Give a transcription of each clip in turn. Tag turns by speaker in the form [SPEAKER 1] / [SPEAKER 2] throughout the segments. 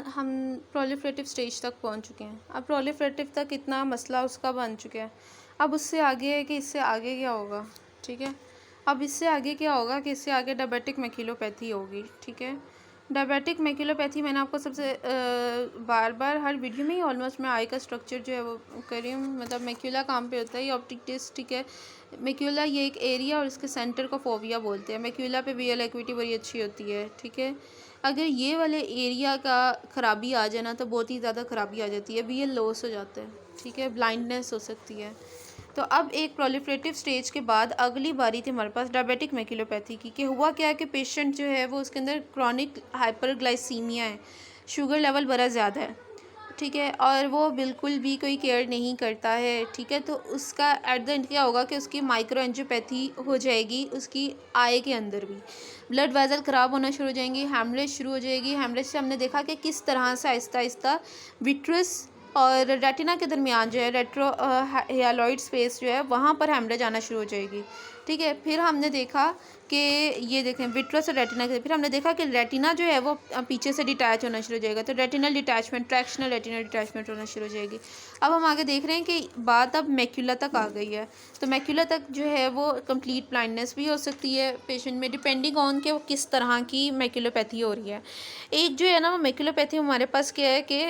[SPEAKER 1] हम proliferative stage तक पहुंच चुके हैं। अब प्रोलिफरेटिव तक इतना मसला उसका बन चुका है। अब उससे आगे है कि इससे आगे क्या होगा, ठीक है। अब इससे आगे क्या होगा कि इससे आगे डायबिटिक मैक्यूलोपैथी होगी, ठीक है। डायबिटिक मैक्यूलोपैथी मैंने आपको सबसे बार बार हर वीडियो में ही ऑलमोस्ट मैं आई का स्ट्रक्चर जो है वो कर रही हूँ। मतलब मैक्यूला कहाँ पे होता है, ये ऑप्टिक डिस्क, ठीक है। मैक्यूला ये एक एरिया और इसके सेंटर को फोविया बोलते हैं। मैक्यूला पे विजुअल एक्विटी बड़ी अच्छी होती है, ठीक है। अगर ये वाले एरिया का ख़राबी आ जाए ना तो बहुत ही ज़्यादा ख़राबी आ जाती है, विजुअल लॉस हो जाता है, ठीक है, ब्लाइंडनेस हो सकती है। तो अब एक प्रोलिफरेटिव स्टेज के बाद अगली बारी थी हमारे पास डायबिटिक मैक्यूलोपैथी की। कि हुआ क्या है कि पेशेंट जो है वो उसके अंदर क्रॉनिक हाइपरग्लाइसीमिया है, शुगर लेवल बड़ा ज़्यादा है, ठीक है, और वो बिल्कुल भी कोई केयर नहीं करता है, ठीक है। तो उसका एट द एंड क्या होगा कि उसकी माइक्रो एंजियोपैथी हो जाएगी, उसकी आई के अंदर भी ब्लड वेसल ख़राब होना शुरू हो जाएंगी, हेमरेज शुरू हो जाएगी। हेमरेज से हमने देखा कि किस तरह से आहिस्ता आहिस्ता विट्रस और रेटिना के दरमियान जो है रेट्रो हियालॉइड स्पेस जो है वहाँ पर हेमरेज आना शुरू हो जाएगी, ठीक है। फिर हमने देखा कि ये देखें विट्रस और रेटिना के, फिर हमने देखा कि रेटिना जो है वो पीछे से डिटैच होना शुरू हो जाएगा। तो रेटिनल डिटैचमेंट, ट्रैक्शनल रेटिनल डिटैचमेंट होना शुरू हो जाएगी। अब हम आगे देख रहे हैं कि बात अब मैक्यूला तक आ गई है। तो मैक्यूला तक जो है वो कंप्लीट ब्लाइंडनेस भी हो सकती है पेशेंट में, डिपेंडिंग ऑन के वो किस तरह की मैक्यूलोपैथी हो रही है। एक जो है ना वो मैक्यूलोपैथी हमारे पास क्या है कि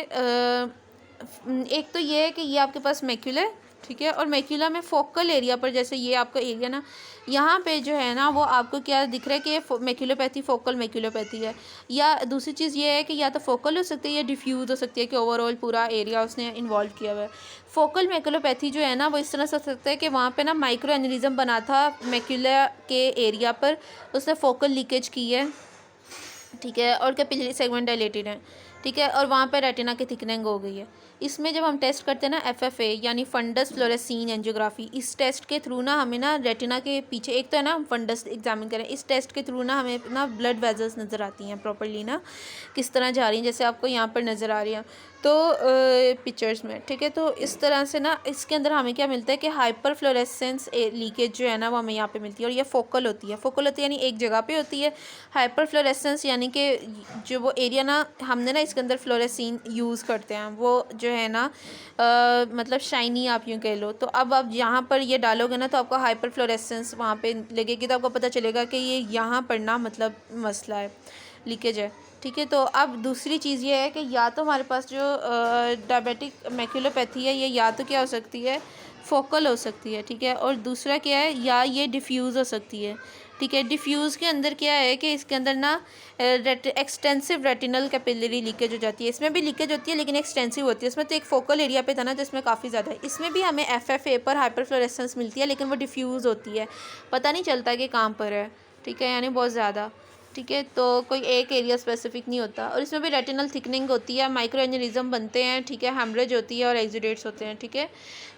[SPEAKER 1] एक तो ये है कि ये आपके पास मैक्यूला है, ठीक है, और मैक्यूला में फोकल एरिया पर, जैसे ये आपका एरिया ना, यहाँ पे जो है ना वो आपको क्या दिख रहा है कि ये मैक्यूलोपैथी फोकल मैक्यूलोपैथी है। या दूसरी चीज़ ये है कि या तो फोकल हो सकती है या डिफ्यूज़ हो सकती है कि ओवरऑल पूरा एरिया उसने इन्वॉल्व किया हुआ है। फोकल मैक्यूलोपैथी जो है ना वो इस तरह से हो सकता है कि वहाँ पे ना माइक्रो एनेरिज्म बना था मैक्यूला के एरिया पर, उसने फोकल लीकेज की है, ठीक है, और कैपिलरी सेगमेंट डायलेटेड है, ठीक है, और वहाँ पर रेटिना की थिकनिंग हो गई है। इसमें जब हम टेस्ट करते हैं ना FFA यानी फंडस फ्लोरेसीन एंजियोग्राफी, इस टेस्ट के थ्रू ना हमें ना रेटिना के पीछे एक तो है ना फंडस एग्जामिन करें, इस टेस्ट के थ्रू ना हमें ना ब्लड वेजल्स नज़र आती हैं प्रॉपर्ली ना किस तरह जा रही हैं, जैसे आपको यहाँ पर नज़र आ रही हैं तो पिक्चर्स में, ठीक है। तो इस तरह से ना इसके अंदर हमें क्या मिलता है कि हाइपर फ्लोरेसेंस लीकेज जो है ना वो हमें यहाँ पे मिलती है, और ये फोकल होती है। फोकल होती है यानी एक जगह पे होती है। हाइपर फ्लोरेसेंस यानी कि जो वो एरिया ना हमने ना इसके अंदर फ्लोरेसिन यूज़ करते हैं वो जो है ना मतलब शाइनी आप यूँ कह लो। तो अब आप यहाँ पर ये डालोगे ना तो आपको हाइपर फ्लोरेसेंस वहाँ पे लगेगी, तो आपको पता चलेगा कि ये यहाँ पर ना मतलब मसला है, लीकेज है, ठीक है। तो अब दूसरी चीज़ ये है कि या तो हमारे पास जो डायबिटिक मैक्यूलोपैथी है ये या तो क्या हो सकती है, फोकल हो सकती है, ठीक है, और दूसरा क्या है या ये डिफ्यूज़ हो सकती है, ठीक है। डिफ्यूज़ के अंदर क्या है कि इसके अंदर ना एक्सटेंसिव रेटिनल कैपिलरी लीकेज हो जाती है। इसमें भी लीकेज होती है लेकिन एक्सटेंसिव होती है। इसमें तो एक फोकल एरिया पे था ना जिसमें काफ़ी ज़्यादा है। इसमें भी हमें FFA पर हाइपरफ्लोरेसेंस मिलती है लेकिन वो डिफ्यूज़ होती है, पता नहीं चलता कि कहाँ पर है, ठीक है, यानी बहुत ज़्यादा, ठीक है। तो कोई एक एरिया स्पेसिफिक नहीं होता। और इसमें भी रेटिनल थिकनिंग होती है, माइक्रो एनेरिज्म बनते हैं, ठीक है, हेमरेज होती है और एक्सुडेट्स होते हैं, ठीक है।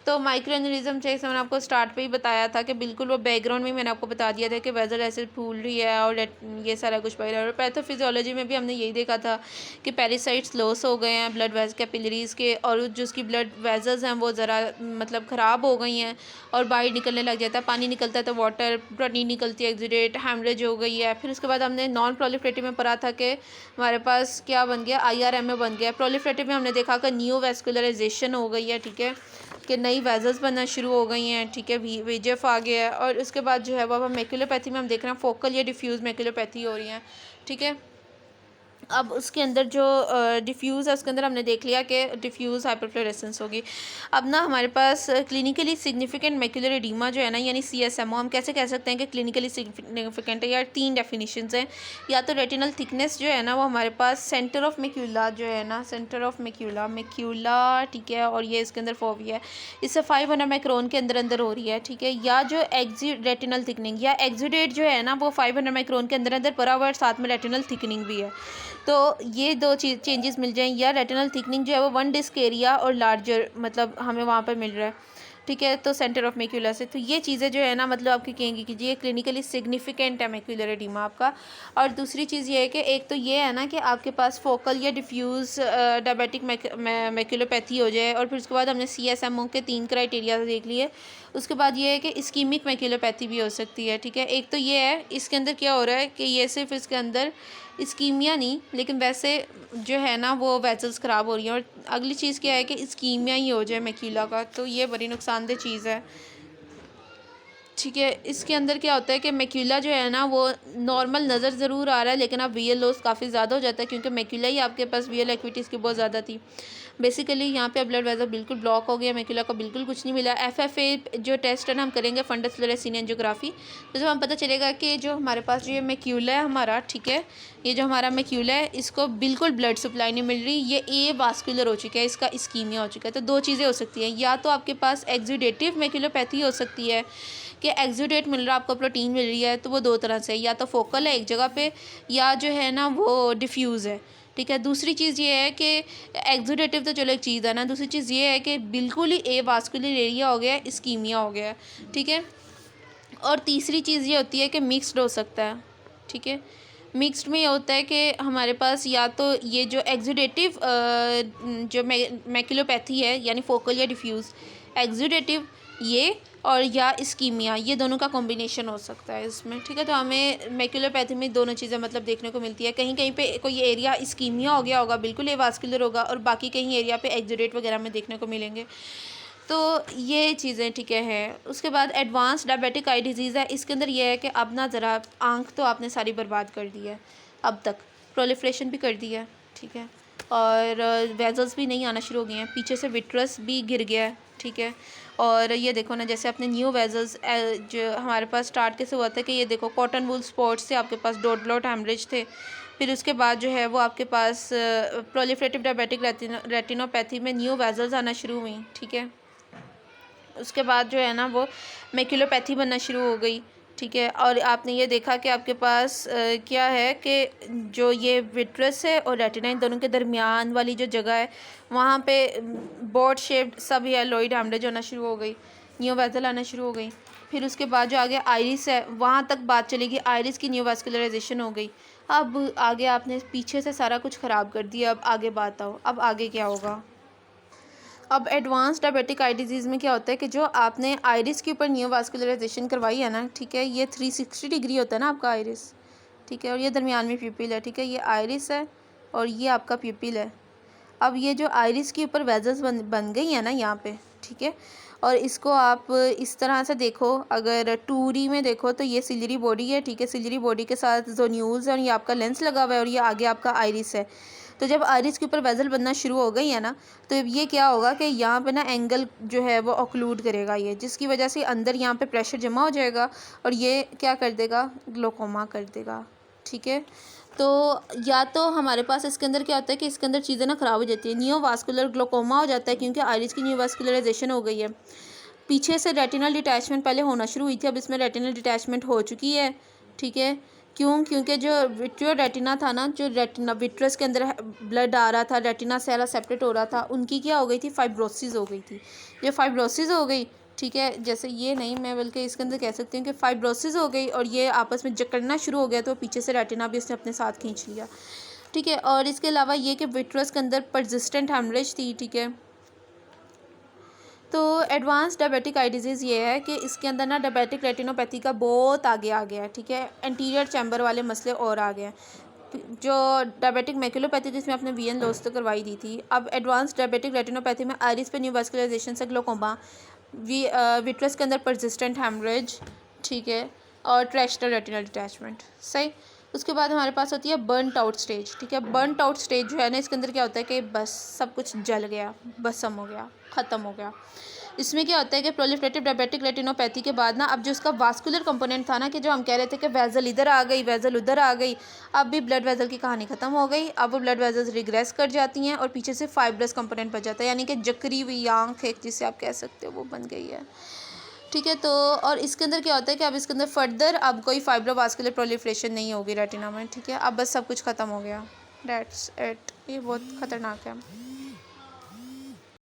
[SPEAKER 1] तो माइक्रो एनेरिज्म जैसे मैंने आपको स्टार्ट पे ही बताया था कि बिल्कुल वो बैकग्राउंड में मैंने आपको बता दिया था कि वेजल एसिड फूल रही है और ये सारा कुछ पड़ रहा है। और पैथोफिजियोलॉजी में भी हमने यही देखा था कि पैरासाइट्स लॉस हो गए हैं ब्लड वेज कैपिलरीज़ के, और जो उसकी ब्लड वेजल्स हैं वो ज़रा मतलब ख़राब हो गई हैं और बाहर निकलने लग जाता है, पानी निकलता है तो वाटर, प्रोटीन निकलती है, एक्सुडेट, हेमरेज हो गई है। फिर उसके बाद हमने नॉन प्रोलिफरेटिव में पढ़ा था कि हमारे पास क्या बन गया, IRMA बन गया। प्रोलिफरेटिव में हमने देखा कि नियोवैस्कुलराइजेशन हो गई है, ठीक है, कि नई वेजल्स बनना शुरू हो गई हैं, ठीक है, VEGF आ गया है। और उसके बाद जो है वो अब मैक्यूलोपैथी में हम देख रहे हैं फोकल या डिफ्यूज़ मैक्यूलोपैथी हो रही हैं, ठीक है। अब उसके अंदर जो डिफ्यूज़ है उसके अंदर हमने देख लिया कि डिफ्यूज़ हाइपरफ्लोरेसेंस होगी। अब ना हमारे पास क्लिनिकली सिग्निफिकेंट मैक्यूलर एडीमा जो है ना यानी CSMO हम कैसे कह सकते हैं कि क्लिनिकली सिग्निफिकेंट है। यार 3 डेफिनेशंस हैं। या तो रेटिनल थिकनेस जो है ना वो हमारे पास सेंटर ऑफ मैक्यूला जो है ना, सेंटर ऑफ मैक्यूला, ठीक है, और ये इसके अंदर फोविया है, इससे 500 माइक्रोन के अंदर अंदर हो रही है, ठीक है। या जो रेटिनल थिकनिंग या एक्सुडेट जो है ना वो 500 माइक्रोन के अंदर अंदर पड़ा हुआ है, साथ में रेटिनल थिकनिंग भी है। तो ये दो चीज़ चेंजेस मिल जाएं। या रेटिनल थिकनिंग जो है वो 1 डिस्क एरिया और लार्जर मतलब हमें वहाँ पर मिल रहा है, ठीक है, तो सेंटर ऑफ मैक्यूला से। तो ये चीज़ें जो है ना मतलब आपकी कहेंगी कि ये क्लिनिकली सिग्निफिकेंट है मैक्यूलर एडिमा आपका। और दूसरी चीज़ ये है कि एक तो ये है ना कि आपके पास फोकल या डिफ्यूज़ डायबिटिक मैक्यूलोपैथी हो जाए, और फिर उसके बाद हमने CSMO के 3 क्राइटेरिया देख लिए। उसके बाद ये है कि इस्कीमिक मैक्यूलोपैथी भी हो सकती है। ठीक है, एक तो ये है इसके अंदर क्या हो रहा है कि ये सिर्फ इसके अंदर इस्कीमिया नहीं, लेकिन वैसे जो है ना वो वेसल्स ख़राब हो रही हैं। और अगली चीज़ क्या है कि इस्कीमिया ही हो जाए मैक्यूला का, तो ये बड़ी नुकसानदेह चीज़ है। ठीक है, इसके अंदर क्या होता है कि मैक्यूला जो है ना वो नॉर्मल नज़र ज़रूर आ रहा है, लेकिन अब वीएल लॉस काफ़ी ज़्यादा हो जाता है, क्योंकि मैक्यूला ही आपके पास वीएल एक्विटीज़ की बहुत ज़्यादा थी। बेसिकली यहाँ पे ब्लड वेसल बिल्कुल ब्लॉक हो गया, मैक्यूला का बिल्कुल कुछ नहीं मिला। FFA जो टेस्ट है ना हम करेंगे, फंडस फ्लोरेसेंस एंजियोग्राफी, तो जब हम पता चलेगा कि जो हमारे पास जो ये मैक्यूला है हमारा, ठीक है, ये जो हमारा मैक्यूला है इसको बिल्कुल ब्लड सप्लाई नहीं मिल रही, ये ए वास्कुलर हो चुका है, इसका इस्कीमिया हो चुका है। तो दो चीज़ें हो सकती हैं, या तो आपके पास एक्सुडेटिव मैक्यूलोपैथी हो सकती है कि एक्सुडेट मिल रहा है, आपको प्रोटीन मिल रही है, तो वो दो तरह से, या तो फोकल है एक जगह पे, या जो है ना वो डिफ्यूज़ है। ठीक है, दूसरी चीज़ ये है कि एक्सुडेटिव तो चलो एक चीज़ है ना, दूसरी चीज़ ये है कि बिल्कुल ही ए वास्कुलर एरिया हो गया है, इस्कीमिया हो गया है। ठीक है, और तीसरी चीज़ ये होती है कि मिक्स्ड हो सकता है। ठीक है, मिक्स्ड में ये होता है कि हमारे पास या तो ये जो एक्सुडेटिव जो मैक्यूलोपैथी है यानी फोकल या डिफ्यूज़, एक्सुडेटिव ये, और या इस्कीमिया, ये दोनों का कॉम्बिनेशन हो सकता है इसमें। ठीक है, तो हमें मैक्यूलोपैथी में दोनों चीज़ें मतलब देखने को मिलती है। कहीं कहीं पे कोई एरिया इस्कीमिया हो गया होगा, बिल्कुल एवास्कुलर होगा, और बाकी कहीं एरिया पे एक्सुडेट वगैरह में देखने को मिलेंगे। तो ये चीज़ें ठीक है। उसके बाद एडवांस डायबिटिक आई डिज़ीज़ है, इसके अंदर ये है कि अब ना ज़रा आँख तो आपने सारी बर्बाद कर दी है, अब तक प्रोलिफ्रेशन भी कर दी है। ठीक है, और वेजल्स भी नहीं आना शुरू हो गए हैं, पीछे से विट्रस भी गिर गया है। ठीक है, और ये देखो ना जैसे अपने न्यू वेजल्स जो हमारे पास स्टार्ट कैसे हुआ था कि ये देखो कॉटन वूल स्पॉट्स से आपके पास डॉट ब्लॉट हेमरेज थे, फिर उसके बाद जो है वो आपके पास प्रोलिफरेटिव डायबिटिक रेटिनोपैथी में न्यू वेजल्स आना शुरू हुई। ठीक है, उसके बाद जो है ना वो मैक्यूलोपैथी बनना शुरू हो गई। ठीक है, और आपने ये देखा कि आपके पास क्या है कि जो ये विट्रस है और रेटिना इन दोनों के दरमियान वाली जो जगह है वहाँ पे बोर्ड शेप्ड सब येलोइड हेमरेज होना शुरू हो गई, न्यू वेसल आना शुरू हो गई। फिर उसके बाद जो आगे आइरिस है वहाँ तक बात चलेगी, आइरिस की न्यू वास्कुलराइजेशन हो गई। अब आगे आपने पीछे से सारा कुछ ख़राब कर दिया, अब आगे बात आओ, अब आगे क्या होगा। अब एडवांस डायबिटिक आई डिज़ीज़ में क्या होता है कि जो आपने आइरिस के ऊपर न्यूवास्कुलराइजेशन करवाई है ना, ठीक है, ये 360 डिग्री होता है ना आपका आइरिस। ठीक है, और ये दरमियान में प्यूपिल है। ठीक है, ये आइरिस है और ये आपका प्यूपिल है। अब ये जो आइरिस के ऊपर वेजल्स बन गई हैं ना यहाँ पे, ठीक है, और इसको आप इस तरह से देखो, अगर 2D में देखो तो ये सिलरी बॉडी है। ठीक है, सिलरी बॉडी के साथ जोन्यूल्स है और ये आपका लेंस लगा हुआ है और ये आगे आपका आइरिस है। तो जब आइरिस के ऊपर वेजल बनना शुरू हो गई है ना, तो ये क्या होगा कि यहाँ पे ना एंगल जो है वो ऑक्लूड करेगा ये, जिसकी वजह से अंदर यहाँ पे प्रेशर जमा हो जाएगा और ये क्या कर देगा, ग्लोकोमा कर देगा। ठीक है, तो या तो हमारे पास इसके अंदर क्या होता है कि इसके अंदर चीज़ें ना ख़राब हो जाती है, नियोवास्कुलर ग्लोकोमा हो जाता है क्योंकि आइरिस की नियोवास्कुलराइजेशन हो गई है। पीछे से रेटिनल डिटैचमेंट पहले होना शुरू हुई थी, अब इसमें रेटिनल डिटैचमेंट हो चुकी है। ठीक है, क्यों, क्योंकि जो विट्रियो रेटिना था ना, जो रेटिना विट्रस के अंदर ब्लड आ रहा था, रेटिना सारा सेपरेट हो रहा था, उनकी क्या हो गई थी, फाइब्रोसिस हो गई थी। जो फाइब्रोसिस हो गई, ठीक है, जैसे ये नहीं, मैं बल्कि इसके अंदर कह सकती हूँ कि फाइब्रोसिस हो गई और ये आपस में जकड़ना शुरू हो गया, तो पीछे से रेटिना भी इसने अपने साथ खींच लिया। ठीक है, और इसके अलावा ये कि विट्रस के अंदर परसिस्टेंट हेमरेज थी। ठीक है, तो एडवांस डायबिटिक आई डिज़ीज़ ये है कि इसके अंदर ना डायबिटिक रेटिनोपैथी का बहुत आगे आ गया है। ठीक है, एंटीरियर चैम्बर वाले मसले और आ गए हैं। जो डायबिटिक मैक्यूलोपैथी जिसमें आपने वीएन लॉस तो करवाई दी थी, अब एडवांस डायबिटिक रेटिनोपैथी में आइरिस पे न्यूवास्कुलराइजेशन से ग्लोकोमा, विट्रस के अंदर परसिस्टेंट हेमरेज, ठीक है, और ट्रेशनल रेटिनल डिटैचमेंट। सही, उसके बाद हमारे पास होती है बर्नट आउट स्टेज। ठीक है, बर्नट आउट स्टेज जो है ना, इसके अंदर क्या होता है कि बस सब कुछ जल गया, भस्म हो गया, ख़त्म हो गया। इसमें क्या होता है कि प्रोलिफरेटिव डायबिटिक रेटिनोपैथी के बाद ना अब जो इसका वास्कुलर कंपोनेंट था ना, कि जो हम कह रहे थे कि वेजल इधर आ गई, वेजल उधर आ गई, अब भी ब्लड वेजल की कहानी ख़त्म हो गई। अब वो ब्लड वेजल्स रिग्रेस कर जाती हैं और पीछे से फाइब्रस कंपोनेंट बच जाता है, यानी कि जकरी हुई आँख एक जिसे आप कह सकते हो वो बन गई है। ठीक है, तो और इसके अंदर क्या होता है कि अब इसके अंदर फर्दर अब कोई फाइब्रोवास्कुलर प्रोलिफरेशन नहीं होगी रेटिना में। ठीक है, अब बस सब कुछ ख़त्म हो गया, डेट्स इट। ये बहुत ख़तरनाक है।